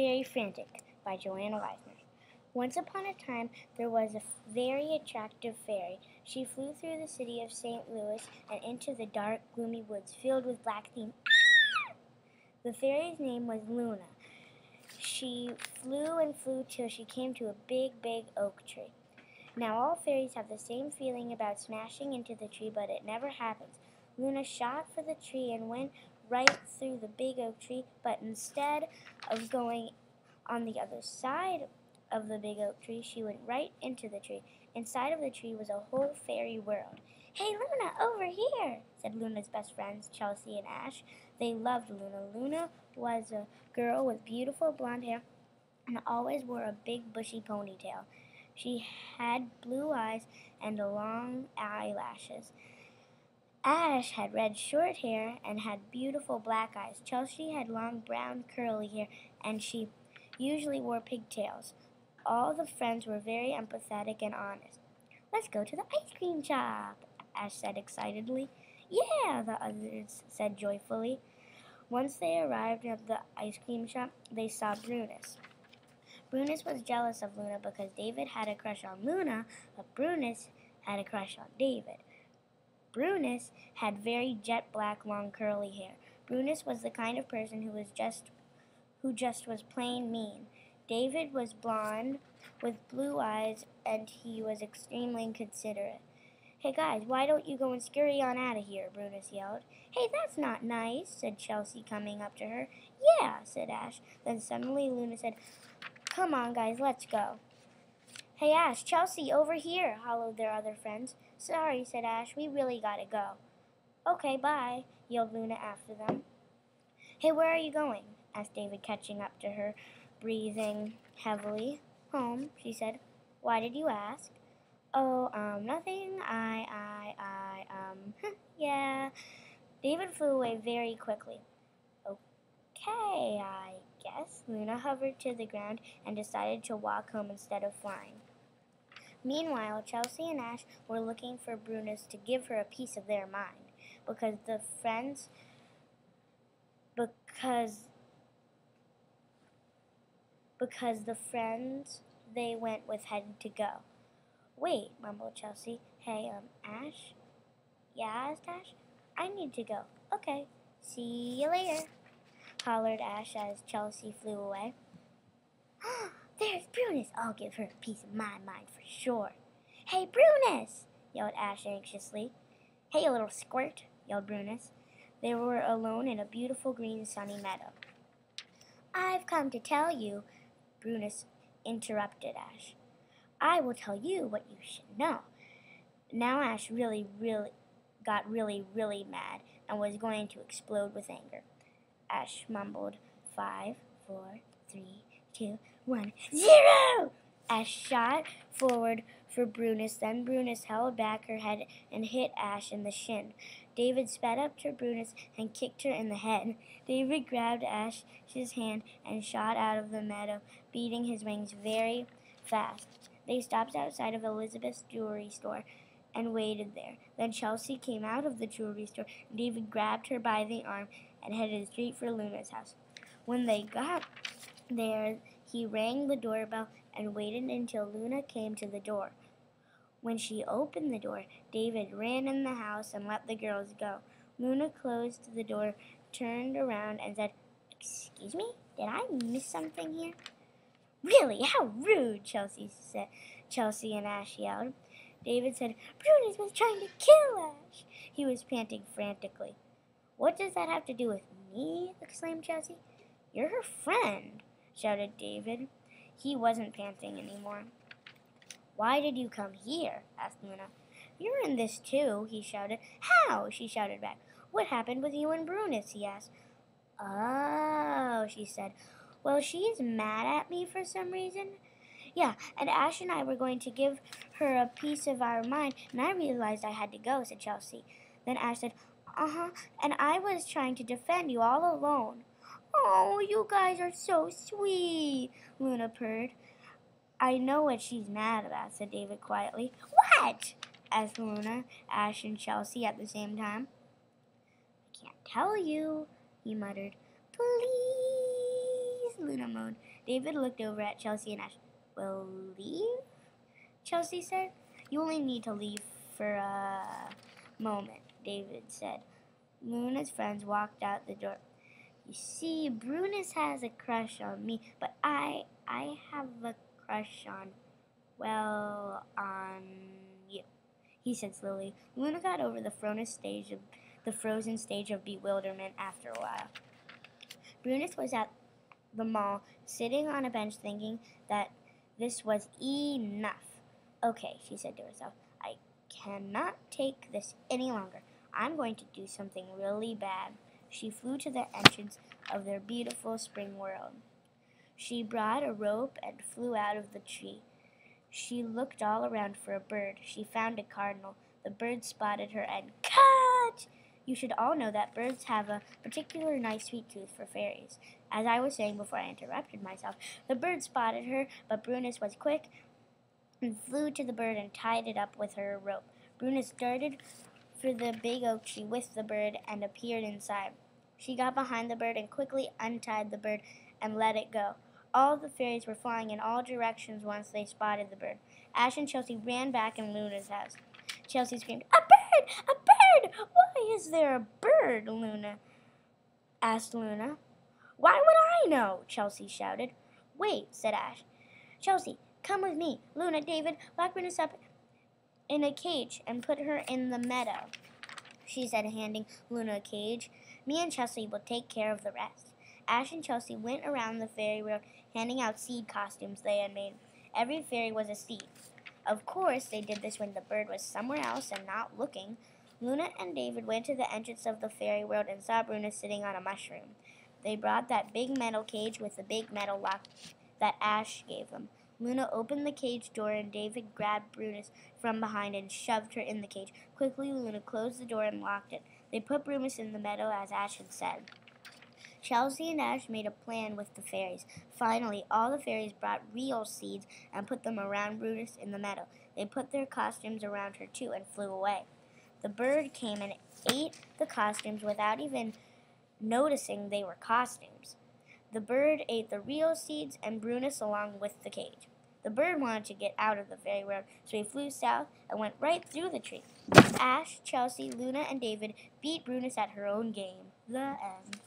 Very Frantic by Joanna. Once upon a time, there was a very attractive fairy. She flew through the city of St. Louis and into the dark, gloomy woods filled with black steam. The fairy's name was Luna. She flew and flew till she came to a big, big oak tree. Now all fairies have the same feeling about smashing into the tree, but it never happens. Luna shot for the tree and went right through the big oak tree, but instead of going on the other side of the big oak tree, she went right into the tree. Inside of the tree was a whole fairy world. "Hey, Luna, over here," said Luna's best friends, Chelsea and Ash. They loved Luna. Luna was a girl with beautiful blonde hair and always wore a big bushy ponytail. She had blue eyes and long eyelashes. Ash had red short hair and had beautiful black eyes. Chelsea had long brown curly hair, and she usually wore pigtails. All the friends were very empathetic and honest. "Let's go to the ice cream shop," Ash said excitedly. "Yeah," the others said joyfully. Once they arrived at the ice cream shop, they saw Brunus. Brunus was jealous of Luna because David had a crush on Luna, but Brunus had a crush on David. Brunus had very jet black, long curly hair. Brunus was the kind of person who just was plain mean. David was blonde with blue eyes, and he was extremely inconsiderate. "Hey guys, why don't you go and scurry on out of here?" Brunus yelled. "Hey, that's not nice," said Chelsea, coming up to her. "Yeah," said Ash. Then suddenly Luna said, "Come on guys, let's go." "Hey Ash, Chelsea, over here," hollered their other friends. "Sorry," said Ash, "we really gotta go." "Okay, bye," yelled Luna after them. "Hey, where are you going?" asked David, catching up to her, breathing heavily. "Home," she said. "Why did you ask?" "Oh, nothing. Yeah." David flew away very quickly. "Okay, I guess." Luna hovered to the ground and decided to walk home instead of flying. Meanwhile, Chelsea and Ash were looking for Brunus to give her a piece of their mind, because the friends they went with had to go. "Wait," mumbled Chelsea. "Hey, Ash?" "Yeah," asked Ash. "I need to go." "Okay, see you later," hollered Ash as Chelsea flew away. "There's Brunus. I'll give her a piece of my mind for sure." "Hey, Brunus!" yelled Ash anxiously. "Hey, you little squirt!" yelled Brunus. They were alone in a beautiful green sunny meadow. "I've come to tell you," Brunus interrupted Ash. "I will tell you what you should know." Now Ash got really mad and was going to explode with anger. Ash mumbled, 5, 4, 3, 2, 1, 0! Ash shot forward for Brunus. Then Brunus held back her head and hit Ash in the shin. David sped up to Brunus and kicked her in the head. David grabbed Ash's hand and shot out of the meadow, beating his wings very fast. They stopped outside of Elizabeth's jewelry store and waited there. Then Chelsea came out of the jewelry store, and David grabbed her by the arm and headed straight for Luna's house. When they got there, he rang the doorbell and waited until Luna came to the door. When she opened the door, David ran in the house and let the girls go. Luna closed the door, turned around, and said, "Excuse me? Did I miss something here?" "Really? How rude!" Chelsea and Ash yelled. David said, "Brunus was trying to kill Ash." He was panting frantically. "What does that have to do with me?" exclaimed Chelsea. "You're her friend," shouted David. He wasn't panting anymore. "Why did you come here?" asked Luna. "You're in this too," he shouted. "How?" she shouted back. "What happened with you and Brunus?" he asked. "Oh," she said. "Well, she's mad at me for some reason." "Yeah, and Ash and I were going to give her a piece of our mind, and I realized I had to go," said Chelsea. Then Ash said, "And I was trying to defend you all alone." "Oh, you guys are so sweet," Luna purred. "I know what she's mad about," said David quietly. "What?" asked Luna, Ash, and Chelsea at the same time. "I can't tell you," he muttered. "Please," Luna moaned. alone. David looked over at Chelsea and Ash. We'll leave? Chelsea said. You only need to leave for a moment, David said. Luna's friends walked out the door. You see, Brunus has a crush on me, but I have a crush on you, he said slowly. Luna got over the frozen stage of bewilderment after a while. Brunus was at the mall, sitting on a bench thinking that this was enough. Okay, she said to herself, I cannot take this any longer. I'm going to do something really bad. She flew to the entrance of their beautiful spring world. She brought a rope and flew out of the tree. She looked all around for a bird. She found a cardinal. The bird spotted her and cut! You should all know that birds have a particular nice sweet tooth for fairies. As I was saying before I interrupted myself, the bird spotted her, but Brunus was quick and flew to the bird and tied it up with her rope. Brunus darted for the big oak tree with the bird and appeared inside. She got behind the bird and quickly untied the bird and let it go. All the fairies were flying in all directions once they spotted the bird. Ash and Chelsea ran back in Luna's house. Chelsea screamed, A bird! A bird! Why is there a bird? asked Luna. Why would I know? Chelsea shouted. Wait, said Ash. Chelsea, come with me. Luna, David, lock Brunus up in a cage and put her in the meadow, she said, handing Luna a cage. Me and Chelsea will take care of the rest. Ash and Chelsea went around the fairy world handing out seed costumes they had made. Every fairy was a seed. Of course, they did this when the bird was somewhere else and not looking. Luna and David went to the entrance of the fairy world and saw Brunus sitting on a mushroom. They brought that big metal cage with the big metal lock that Ash gave them. Luna opened the cage door and David grabbed Brunus from behind and shoved her in the cage. Quickly, Luna closed the door and locked it. They put Brunus in the meadow as Ash had said. Chelsea and Ash made a plan with the fairies. Finally, all the fairies brought real seeds and put them around Brunus in the meadow. They put their costumes around her too and flew away. The bird came and ate the costumes without even noticing they were costumes. The bird ate the real seeds and Brunus along with the cage. The bird wanted to get out of the fairy world, so he flew south and went right through the tree. Ash, Chelsea, Luna, and David beat Brunus at her own game. The end.